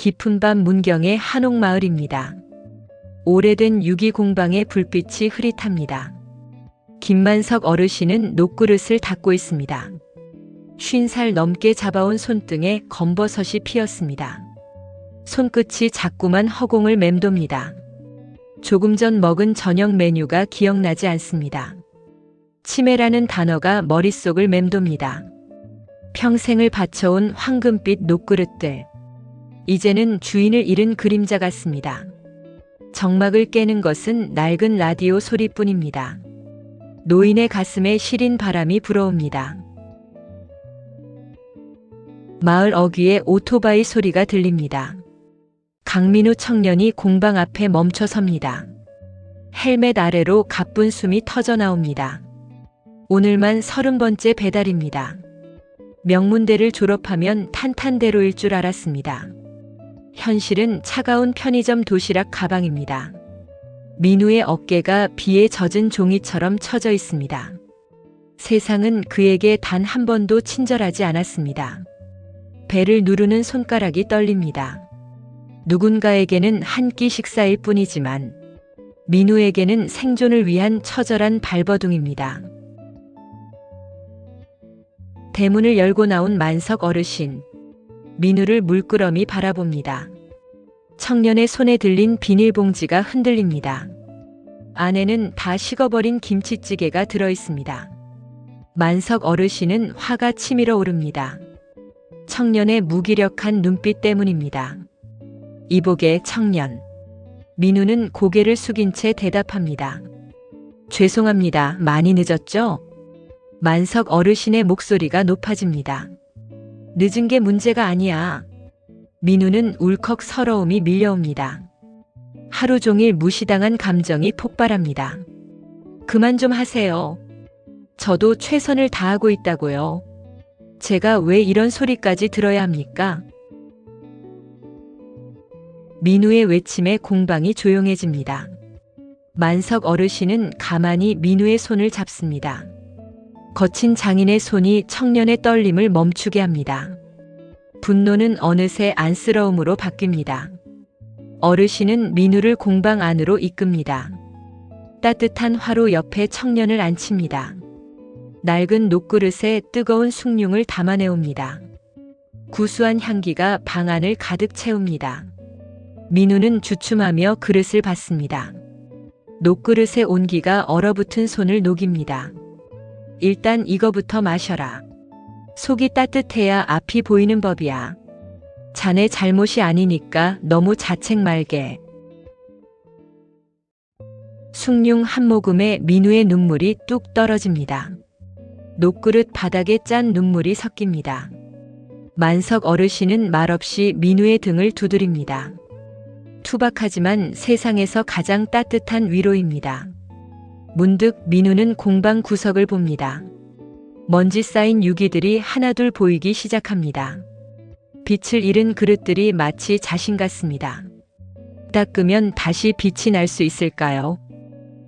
깊은 밤 문경의 한옥마을입니다. 오래된 유기공방의 불빛이 흐릿합니다. 김만석 어르신은 녹그릇을 닦고 있습니다. 50살 넘게 잡아온 손등에 검버섯이 피었습니다. 손끝이 자꾸만 허공을 맴돕니다. 조금 전 먹은 저녁 메뉴가 기억나지 않습니다. 치매라는 단어가 머릿속을 맴돕니다. 평생을 바쳐온 황금빛 녹그릇들. 이제는 주인을 잃은 그림자 같습니다. 정막을 깨는 것은 낡은 라디오 소리뿐입니다. 노인의 가슴에 시린 바람이 불어옵니다. 마을 어귀에 오토바이 소리가 들립니다. 강민우 청년이 공방 앞에 멈춰 섭니다. 헬멧 아래로 가쁜 숨이 터져 나옵니다. 오늘만 30번째 배달입니다. 명문대를 졸업하면 탄탄대로일 줄 알았습니다. 현실은 차가운 편의점 도시락 가방입니다. 민우의 어깨가 비에 젖은 종이처럼 처져 있습니다. 세상은 그에게 단 한 번도 친절하지 않았습니다. 배를 누르는 손가락이 떨립니다. 누군가에게는 한 끼 식사일 뿐이지만 민우에게는 생존을 위한 처절한 발버둥입니다. 대문을 열고 나온 만석 어르신. 민우를 물끄러미 바라봅니다. 청년의 손에 들린 비닐봉지가 흔들립니다. 안에는 다 식어버린 김치찌개가 들어있습니다. 만석 어르신은 화가 치밀어 오릅니다. 청년의 무기력한 눈빛 때문입니다. 이복의 청년. 민우는 고개를 숙인 채 대답합니다. 죄송합니다. 많이 늦었죠? 만석 어르신의 목소리가 높아집니다. 늦은 게 문제가 아니야. 민우는 울컥 서러움이 밀려옵니다. 하루 종일 무시당한 감정이 폭발합니다. 그만 좀 하세요. 저도 최선을 다하고 있다고요. 제가 왜 이런 소리까지 들어야 합니까? 민우의 외침에 공방이 조용해집니다. 만석 어르신은 가만히 민우의 손을 잡습니다. 거친 장인의 손이 청년의 떨림을 멈추게 합니다. 분노는 어느새 안쓰러움으로 바뀝니다. 어르신은 민우를 공방 안으로 이끕니다. 따뜻한 화로 옆에 청년을 앉힙니다. 낡은 녹그릇에 뜨거운 숭늉을 담아내옵니다. 구수한 향기가 방 안을 가득 채웁니다. 민우는 주춤하며 그릇을 받습니다. 녹그릇의 온기가 얼어붙은 손을 녹입니다. 일단 이거부터 마셔라. 속이 따뜻해야 앞이 보이는 법이야. 자네 잘못이 아니니까 너무 자책 말게. 숭늉 한 모금에 민우의 눈물이 뚝 떨어집니다. 녹그릇 바닥에 짠 눈물이 섞입니다. 만석 어르신은 말없이 민우의 등을 두드립니다. 투박하지만 세상에서 가장 따뜻한 위로입니다. 문득 민우는 공방 구석을 봅니다. 먼지 쌓인 유기들이 하나둘 보이기 시작합니다. 빛을 잃은 그릇들이 마치 자신 같습니다. 닦으면 다시 빛이 날 수 있을까요?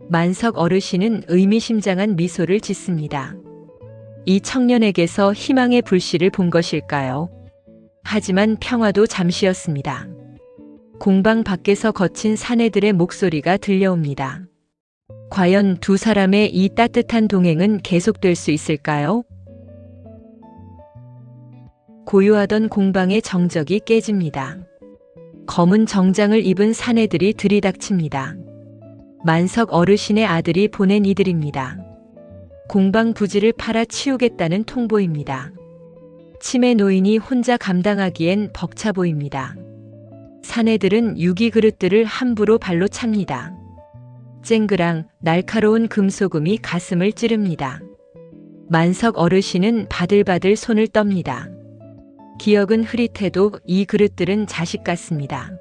만석 어르신은 의미심장한 미소를 짓습니다. 이 청년에게서 희망의 불씨를 본 것일까요? 하지만 평화도 잠시였습니다. 공방 밖에서 거친 사내들의 목소리가 들려옵니다. 과연 두 사람의 이 따뜻한 동행은 계속될 수 있을까요? 고요하던 공방의 정적이 깨집니다. 검은 정장을 입은 사내들이 들이닥칩니다. 만석 어르신의 아들이 보낸 이들입니다. 공방 부지를 팔아 치우겠다는 통보입니다. 치매 노인이 혼자 감당하기엔 벅차 보입니다. 사내들은 유기 그릇들을 함부로 발로 찹니다. 쨍그랑 날카로운 금소금이 가슴을 찌릅니다. 만석 어르신은 바들바들 손을 떱니다. 기억은 흐릿해도 이 그릇들은 자식 같습니다.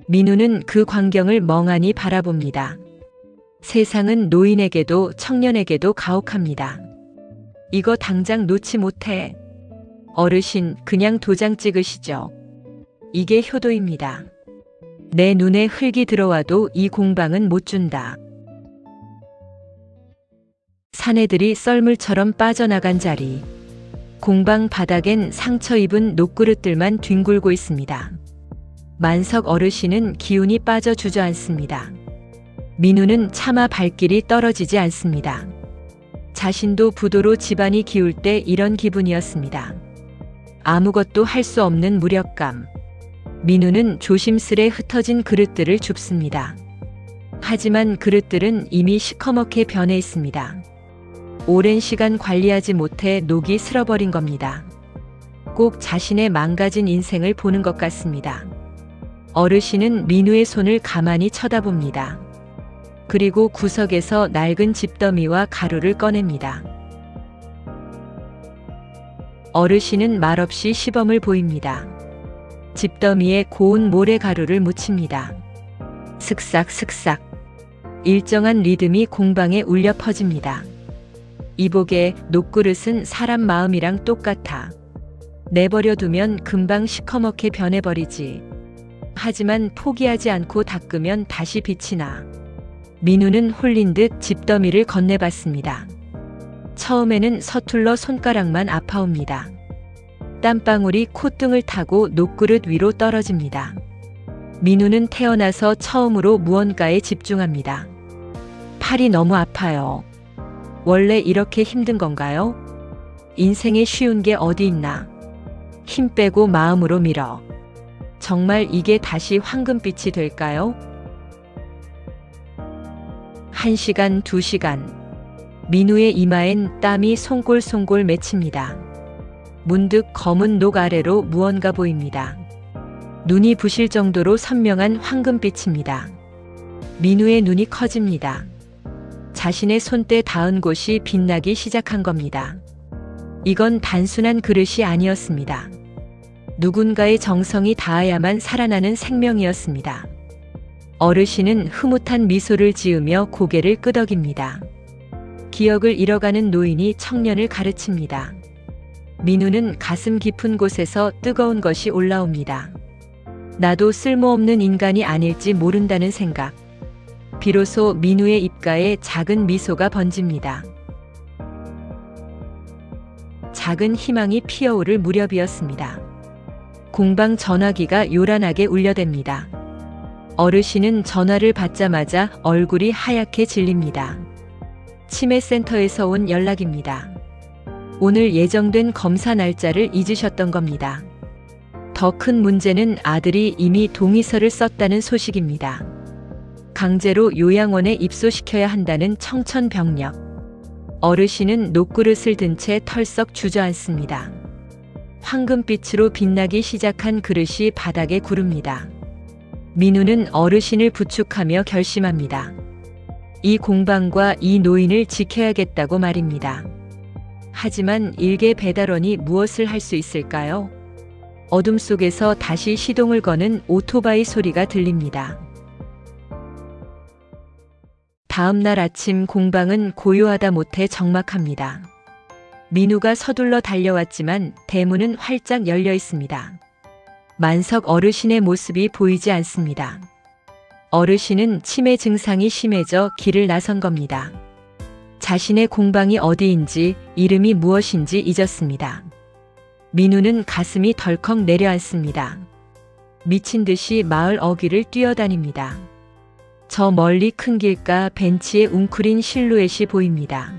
민우는 그 광경을 멍하니 바라봅니다. 세상은 노인에게도 청년에게도 가혹합니다. 이거 당장 놓지 못해. 어르신, 그냥 도장 찍으시죠. 이게 효도입니다. 내 눈에 흙이 들어와도 이 공방은 못 준다. 사내들이 썰물처럼 빠져나간 자리. 공방 바닥엔 상처 입은 녹그릇들만 뒹굴고 있습니다. 만석 어르신은 기운이 빠져 주저앉습니다. 민우는 차마 발길이 떨어지지 않습니다. 자신도 부도로 집안이 기울 때 이런 기분이었습니다. 아무것도 할 수 없는 무력감. 민우는 조심스레 흩어진 그릇들을 줍습니다. 하지만 그릇들은 이미 시커멓게 변해 있습니다. 오랜 시간 관리하지 못해 녹이 슬어버린 겁니다. 꼭 자신의 망가진 인생을 보는 것 같습니다. 어르신은 민우의 손을 가만히 쳐다봅니다. 그리고 구석에서 낡은 집더미와 가루를 꺼냅니다. 어르신은 말없이 시범을 보입니다. 집더미에 고운 모래가루를 묻힙니다. 슥싹슥싹. 일정한 리듬이 공방에 울려 퍼집니다. 이복의 녹그릇은 사람 마음이랑 똑같아. 내버려 두면 금방 시커멓게 변해버리지. 하지만 포기하지 않고 닦으면 다시 빛이 나. 민우는 홀린 듯 집더미를 건네봤습니다. 처음에는 서툴러 손가락만 아파옵니다. 땀방울이 콧등을 타고 녹그릇 위로 떨어집니다. 민우는 태어나서 처음으로 무언가에 집중합니다. 팔이 너무 아파요. 원래 이렇게 힘든 건가요? 인생에 쉬운 게 어디 있나? 힘 빼고 마음으로 밀어. 정말 이게 다시 황금빛이 될까요? 1시간, 2시간. 민우의 이마엔 땀이 송골송골 맺힙니다. 문득 검은 녹 아래로 무언가 보입니다. 눈이 부실 정도로 선명한 황금빛입니다. 민우의 눈이 커집니다. 자신의 손때 닿은 곳이 빛나기 시작한 겁니다. 이건 단순한 그릇이 아니었습니다. 누군가의 정성이 닿아야만 살아나는 생명이었습니다. 어르신은 흐뭇한 미소를 지으며 고개를 끄덕입니다. 기억을 잃어가는 노인이 청년을 가르칩니다. 민우는 가슴 깊은 곳에서 뜨거운 것이 올라옵니다. 나도 쓸모없는 인간이 아닐지 모른다는 생각. 비로소 민우의 입가에 작은 미소가 번집니다. 작은 희망이 피어오를 무렵이었습니다. 공방 전화기가 요란하게 울려댑니다. 어르신은 전화를 받자마자 얼굴이 하얗게 질립니다. 치매센터에서 온 연락입니다. 오늘 예정된 검사 날짜를 잊으셨던 겁니다. 더 큰 문제는 아들이 이미 동의서를 썼다는 소식입니다. 강제로 요양원에 입소시켜야 한다는 청천벽력. 어르신은 녹그릇을 든 채 털썩 주저앉습니다. 황금빛으로 빛나기 시작한 그릇이 바닥에 구릅니다. 민우는 어르신을 부축하며 결심합니다. 이 공방과 이 노인을 지켜야겠다고 말입니다. 하지만 일개 배달원이 무엇을 할 수 있을까요? 어둠 속에서 다시 시동을 거는 오토바이 소리가 들립니다. 다음 날 아침 공방은 고요하다 못해 적막합니다. 민우가 서둘러 달려왔지만 대문은 활짝 열려 있습니다. 만석 어르신의 모습이 보이지 않습니다. 어르신은 치매 증상이 심해져 길을 나선 겁니다. 자신의 공방이 어디인지, 이름이 무엇인지 잊었습니다. 민우는 가슴이 덜컥 내려앉습니다. 미친 듯이 마을 어귀를 뛰어다닙니다. 저 멀리 큰 길가 벤치에 웅크린 실루엣이 보입니다.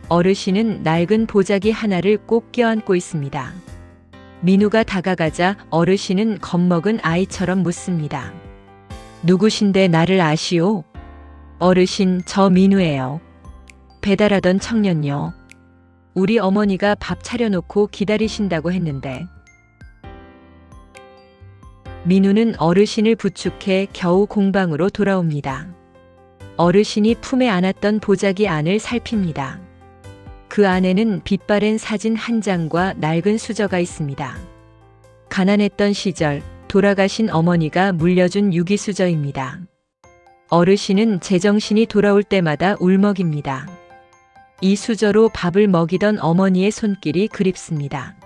어르신은 낡은 보자기 하나를 꼭 껴안고 있습니다. 민우가 다가가자 어르신은 겁먹은 아이처럼 묻습니다. 누구신데 나를 아시오? 어르신, 저 민우예요. 배달하던 청년요. 우리 어머니가 밥 차려놓고 기다리신다고 했는데. 민우는 어르신을 부축해 겨우 공방으로 돌아옵니다. 어르신이 품에 안았던 보자기 안을 살핍니다. 그 안에는 빛바랜 사진 한 장과 낡은 수저가 있습니다. 가난했던 시절 돌아가신 어머니가 물려준 유기수저입니다. 어르신은 제정신이 돌아올 때마다 울먹입니다. 이 수저로 밥을 먹이던 어머니의 손길이 그립습니다.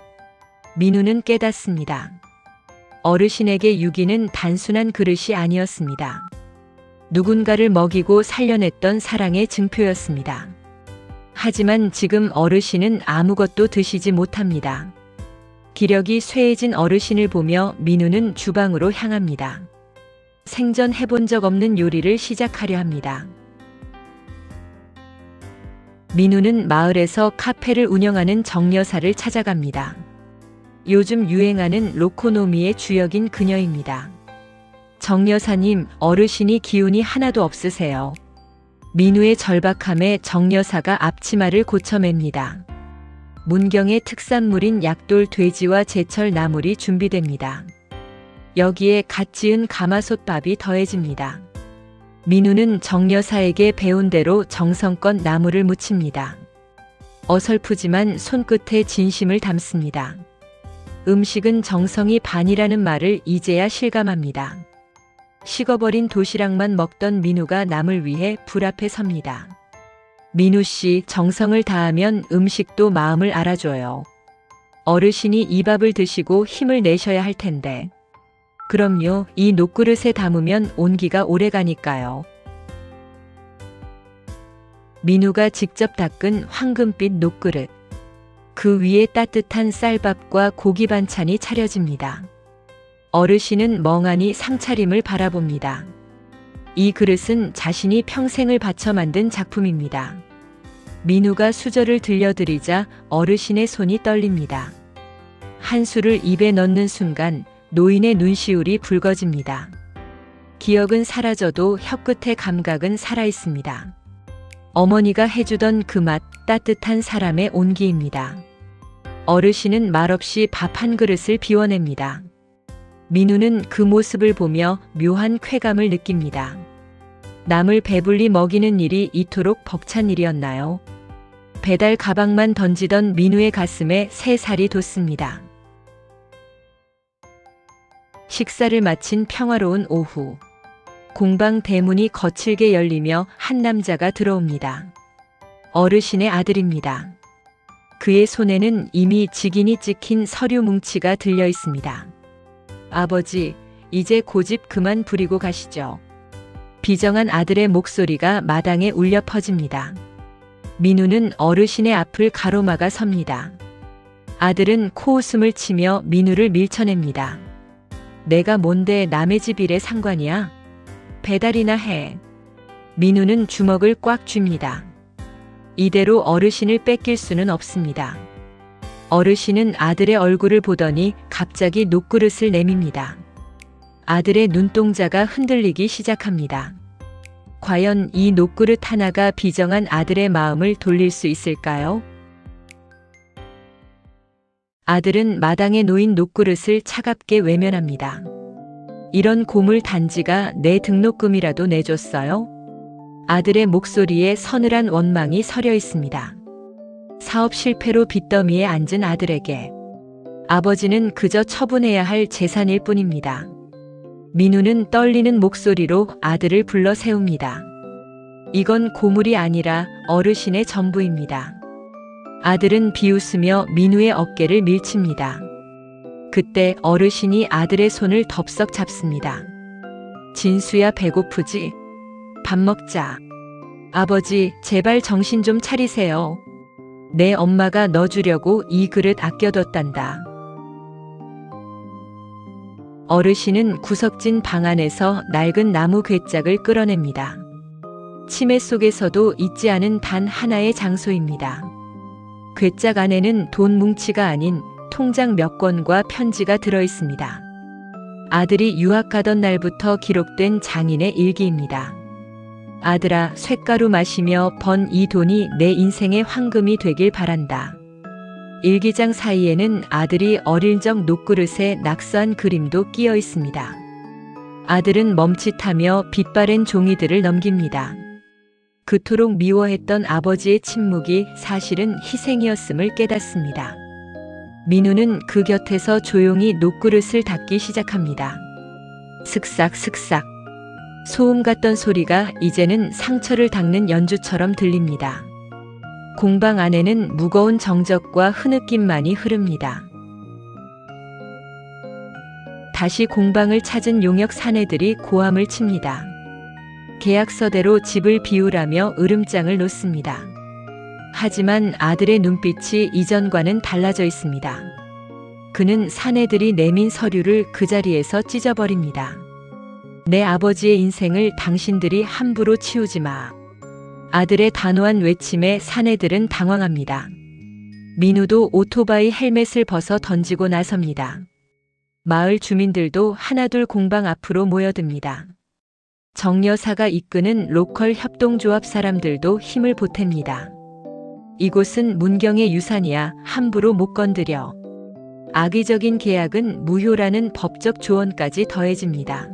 민우는 깨닫습니다. 어르신에게 유기는 단순한 그릇이 아니었습니다. 누군가를 먹이고 살려냈던 사랑의 증표였습니다. 하지만 지금 어르신은 아무것도 드시지 못합니다. 기력이 쇠해진 어르신을 보며 민우는 주방으로 향합니다. 생전 해본 적 없는 요리를 시작하려 합니다. 민우는 마을에서 카페를 운영하는 정 여사를 찾아갑니다. 요즘 유행하는 로코노미의 주역인 그녀입니다. 정 여사님, 어르신이 기운이 하나도 없으세요. 민우의 절박함에 정 여사가 앞치마를 고쳐맵니다. 문경의 특산물인 약돌 돼지와 제철 나물이 준비됩니다. 여기에 갓 지은 가마솥밥이 더해집니다. 민우는 정 여사에게 배운 대로 정성껏 나물을 무칩니다. 어설프지만 손끝에 진심을 담습니다. 음식은 정성이 반이라는 말을 이제야 실감합니다. 식어버린 도시락만 먹던 민우가 남을 위해 불 앞에 섭니다. 민우 씨, 정성을 다하면 음식도 마음을 알아줘요. 어르신이 이 밥을 드시고 힘을 내셔야 할 텐데. 그럼요, 이 녹그릇에 담으면 온기가 오래 가니까요. 민우가 직접 닦은 황금빛 녹그릇. 그 위에 따뜻한 쌀밥과 고기 반찬이 차려집니다. 어르신은 멍하니 상차림을 바라봅니다. 이 그릇은 자신이 평생을 바쳐 만든 작품입니다. 민우가 수저를 들려드리자 어르신의 손이 떨립니다. 한 수를 입에 넣는 순간 노인의 눈시울이 붉어집니다. 기억은 사라져도 혀끝의 감각은 살아있습니다. 어머니가 해주던 그 맛, 따뜻한 사람의 온기입니다. 어르신은 말없이 밥 한 그릇을 비워냅니다. 민우는 그 모습을 보며 묘한 쾌감을 느낍니다. 남을 배불리 먹이는 일이 이토록 벅찬 일이었나요? 배달 가방만 던지던 민우의 가슴에 새살이 돋습니다. 식사를 마친 평화로운 오후. 공방 대문이 거칠게 열리며 한 남자가 들어옵니다. 어르신의 아들입니다. 그의 손에는 이미 직인이 찍힌 서류 뭉치가 들려 있습니다. 아버지, 이제 고집 그만 부리고 가시죠. 비정한 아들의 목소리가 마당에 울려 퍼집니다. 민우는 어르신의 앞을 가로막아 섭니다. 아들은 코웃음을 치며 민우를 밀쳐냅니다. 내가 뭔데 남의 집 일에 상관이야? 배달이나 해. 민우는 주먹을 꽉 쥡니다. 이대로 어르신을 뺏길 수는 없습니다. 어르신은 아들의 얼굴을 보더니 갑자기 녹그릇을 내밉니다. 아들의 눈동자가 흔들리기 시작합니다. 과연 이 녹그릇 하나가 비정한 아들의 마음을 돌릴 수 있을까요? 아들은 마당에 놓인 녹그릇을 차갑게 외면합니다. 이런 고물 단지가 내 등록금이라도 내줬어요? 아들의 목소리에 서늘한 원망이 서려 있습니다. 사업 실패로 빚더미에 앉은 아들에게 아버지는 그저 처분해야 할 재산일 뿐입니다. 민우는 떨리는 목소리로 아들을 불러 세웁니다. 이건 고물이 아니라 어르신의 전부입니다. 아들은 비웃으며 민우의 어깨를 밀칩니다. 그때 어르신이 아들의 손을 덥석 잡습니다. 진수야, 배고프지? 밥 먹자. 아버지, 제발 정신 좀 차리세요. 내 엄마가 너 주려고 이 그릇 아껴뒀단다. 어르신은 구석진 방 안에서 낡은 나무 괴짝을 끌어냅니다. 치매 속에서도 잊지 않은 단 하나의 장소입니다. 괴짝 안에는 돈 뭉치가 아닌 통장 몇 권과 편지가 들어 있습니다. 아들이 유학 가던 날부터 기록된 장인의 일기입니다. 아들아, 쇳가루 마시며 번 이 돈이 내 인생의 황금이 되길 바란다. 일기장 사이에는 아들이 어릴 적 녹그릇에 낙서한 그림도 끼어 있습니다. 아들은 멈칫하며 빛바랜 종이들을 넘깁니다. 그토록 미워했던 아버지의 침묵이 사실은 희생이었음을 깨닫습니다. 민우는 그 곁에서 조용히 녹그릇을 닦기 시작합니다. 슥싹 슥싹. 소음 같던 소리가 이제는 상처를 닦는 연주처럼 들립니다. 공방 안에는 무거운 정적과 흐느낌만이 흐릅니다. 다시 공방을 찾은 용역 사내들이 고함을 칩니다. 계약서대로 집을 비우라며 으름장을 놓습니다. 하지만 아들의 눈빛이 이전과는 달라져 있습니다. 그는 사내들이 내민 서류를 그 자리에서 찢어버립니다. 내 아버지의 인생을 당신들이 함부로 치우지 마. 아들의 단호한 외침에 사내들은 당황합니다. 민우도 오토바이 헬멧을 벗어 던지고 나섭니다. 마을 주민들도 하나둘 공방 앞으로 모여듭니다. 정 여사가 이끄는 로컬 협동조합 사람들도 힘을 보탭니다. 이곳은 문경의 유산이야 함부로 못 건드려. 악의적인 계약은 무효라는 법적 조언까지 더해집니다.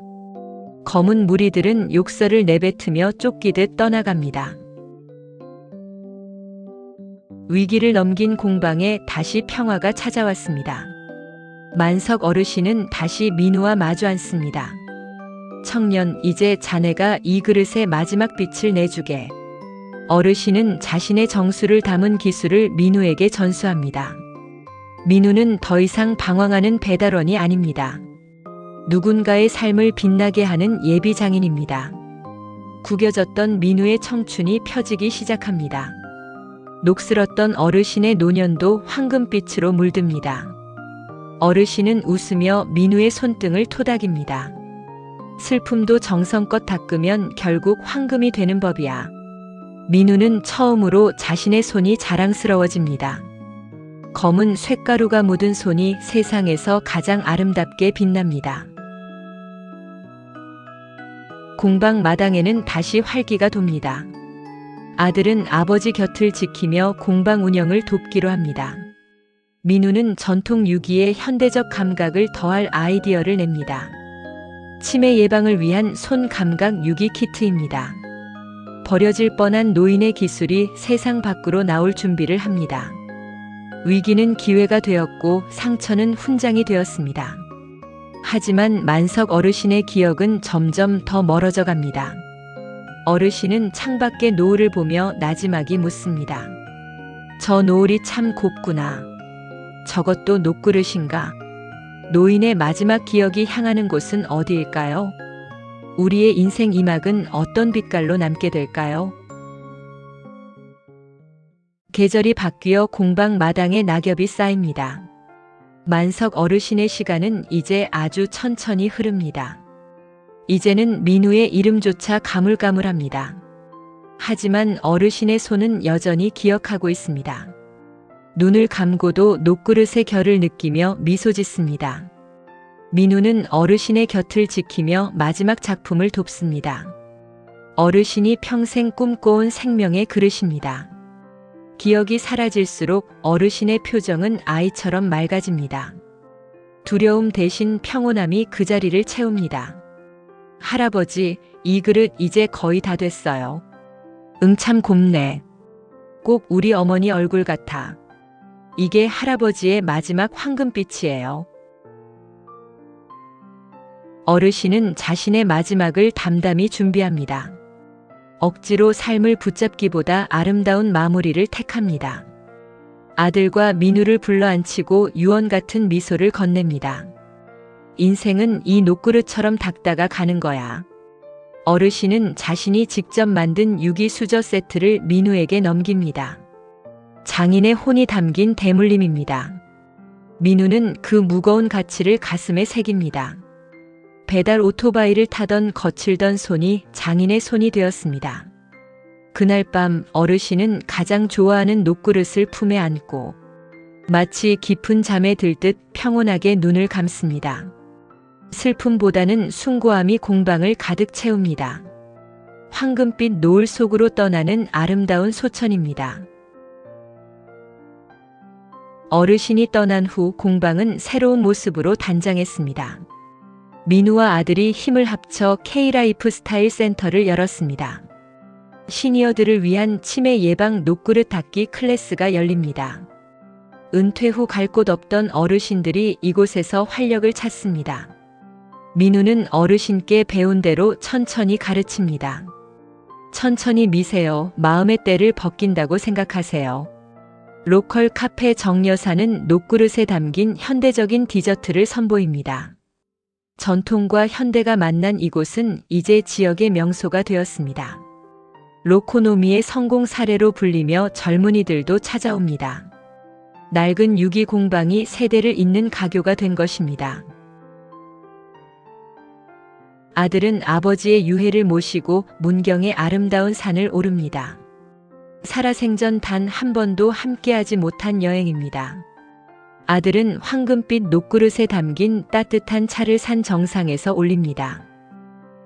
검은 무리들은 욕설을 내뱉으며 쫓기듯 떠나갑니다. 위기를 넘긴 공방에 다시 평화가 찾아왔습니다. 만석 어르신은 다시 민우와 마주 앉습니다. 청년, 이제 자네가 이 그릇의 마지막 빛을 내주게. 어르신은 자신의 정수를 담은 기술을 민우에게 전수합니다. 민우는 더 이상 방황하는 배달원이 아닙니다. 누군가의 삶을 빛나게 하는 예비 장인입니다. 구겨졌던 민우의 청춘이 펴지기 시작합니다. 녹슬었던 어르신의 노년도 황금빛으로 물듭니다. 어르신은 웃으며 민우의 손등을 토닥입니다. 슬픔도 정성껏 닦으면 결국 황금이 되는 법이야. 민우는 처음으로 자신의 손이 자랑스러워집니다. 검은 쇳가루가 묻은 손이 세상에서 가장 아름답게 빛납니다. 공방 마당에는 다시 활기가 돕니다. 아들은 아버지 곁을 지키며 공방 운영을 돕기로 합니다. 민우는 전통 유기의 현대적 감각을 더할 아이디어를 냅니다. 치매 예방을 위한 손 감각 유기 키트입니다. 버려질 뻔한 노인의 기술이 세상 밖으로 나올 준비를 합니다. 위기는 기회가 되었고 상처는 훈장이 되었습니다. 하지만 만석 어르신의 기억은 점점 더 멀어져 갑니다. 어르신은 창밖의 노을을 보며 나지막이 묻습니다. 저 노을이 참 곱구나. 저것도 녹그릇인가? 노인의 마지막 기억이 향하는 곳은 어디일까요? 우리의 인생 이막은 어떤 빛깔로 남게 될까요? 계절이 바뀌어 공방 마당에 낙엽이 쌓입니다. 만석 어르신의 시간은 이제 아주 천천히 흐릅니다. 이제는 민우의 이름조차 가물가물합니다. 하지만 어르신의 손은 여전히 기억하고 있습니다. 눈을 감고도 녹그릇의 결을 느끼며 미소 짓습니다. 민우는 어르신의 곁을 지키며 마지막 작품을 돕습니다. 어르신이 평생 꿈꿔온 생명의 그릇입니다. 기억이 사라질수록 어르신의 표정은 아이처럼 맑아집니다. 두려움 대신 평온함이 그 자리를 채웁니다. 할아버지, 이 그릇 이제 거의 다 됐어요. 참 곱네. 꼭 우리 어머니 얼굴 같아. 이게 할아버지의 마지막 황금빛이에요. 어르신은 자신의 마지막을 담담히 준비합니다. 억지로 삶을 붙잡기보다 아름다운 마무리를 택합니다. 아들과 민우를 불러앉히고 유언 같은 미소를 건넵니다. 인생은 이 녹그릇처럼 닦다가 가는 거야. 어르신은 자신이 직접 만든 유기 수저 세트를 민우에게 넘깁니다. 장인의 혼이 담긴 대물림입니다. 민우는 그 무거운 가치를 가슴에 새깁니다. 배달 오토바이를 타던 거칠던 손이 장인의 손이 되었습니다. 그날 밤 어르신은 가장 좋아하는 녹그릇을 품에 안고 마치 깊은 잠에 들 듯 평온하게 눈을 감습니다. 슬픔보다는 숭고함이 공방을 가득 채웁니다. 황금빛 노을 속으로 떠나는 아름다운 소천입니다. 어르신이 떠난 후 공방은 새로운 모습으로 단장했습니다. 민우와 아들이 힘을 합쳐 K라이프 스타일 센터를 열었습니다. 시니어들을 위한 치매 예방 녹그릇 닦기 클래스가 열립니다. 은퇴 후 갈 곳 없던 어르신들이 이곳에서 활력을 찾습니다. 민우는 어르신께 배운 대로 천천히 가르칩니다. 천천히 미세요. 마음의 때를 벗긴다고 생각하세요. 로컬 카페 정여사는 녹그릇에 담긴 현대적인 디저트를 선보입니다. 전통과 현대가 만난 이곳은 이제 지역의 명소가 되었습니다. 로코노미의 성공 사례로 불리며 젊은이들도 찾아옵니다. 낡은 유기 공방이 세대를 잇는 가교가 된 것입니다. 아들은 아버지의 유해를 모시고 문경의 아름다운 산을 오릅니다. 살아생전 단 한 번도 함께하지 못한 여행입니다. 아들은 황금빛 녹그릇에 담긴 따뜻한 차를 산 정상에서 올립니다.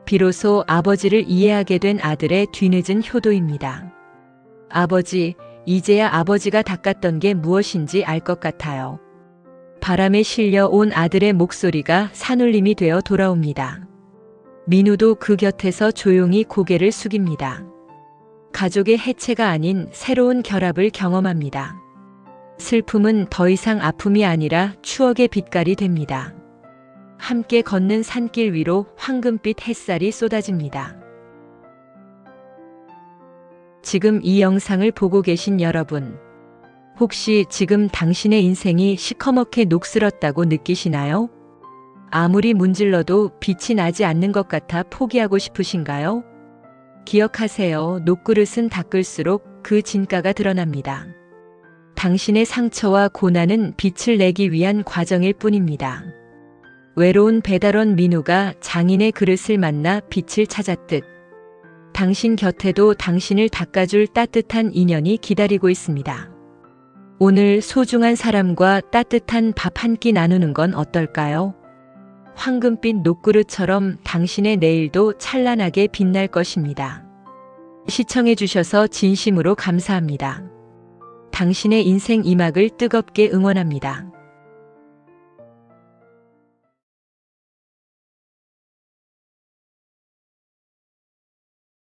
비로소 아버지를 이해하게 된 아들의 뒤늦은 효도입니다. 아버지, 이제야 아버지가 닦았던 게 무엇인지 알 것 같아요. 바람에 실려 온 아들의 목소리가 산울림이 되어 돌아옵니다. 민우도 그 곁에서 조용히 고개를 숙입니다. 가족의 해체가 아닌 새로운 결합을 경험합니다. 슬픔은 더 이상 아픔이 아니라 추억의 빛깔이 됩니다. 함께 걷는 산길 위로 황금빛 햇살이 쏟아집니다. 지금 이 영상을 보고 계신 여러분, 혹시 지금 당신의 인생이 시커멓게 녹슬었다고 느끼시나요? 아무리 문질러도 빛이 나지 않는 것 같아 포기하고 싶으신가요? 기억하세요. 녹그릇은 닦을수록 그 진가가 드러납니다. 당신의 상처와 고난은 빛을 내기 위한 과정일 뿐입니다. 외로운 배달원 민우가 장인의 그릇을 만나 빛을 찾았듯 당신 곁에도 당신을 닦아줄 따뜻한 인연이 기다리고 있습니다. 오늘 소중한 사람과 따뜻한 밥 한 끼 나누는 건 어떨까요? 황금빛 녹그릇처럼 당신의 내일도 찬란하게 빛날 것입니다. 시청해 주셔서 진심으로 감사합니다. 당신의 인생 이막을 뜨겁게 응원합니다.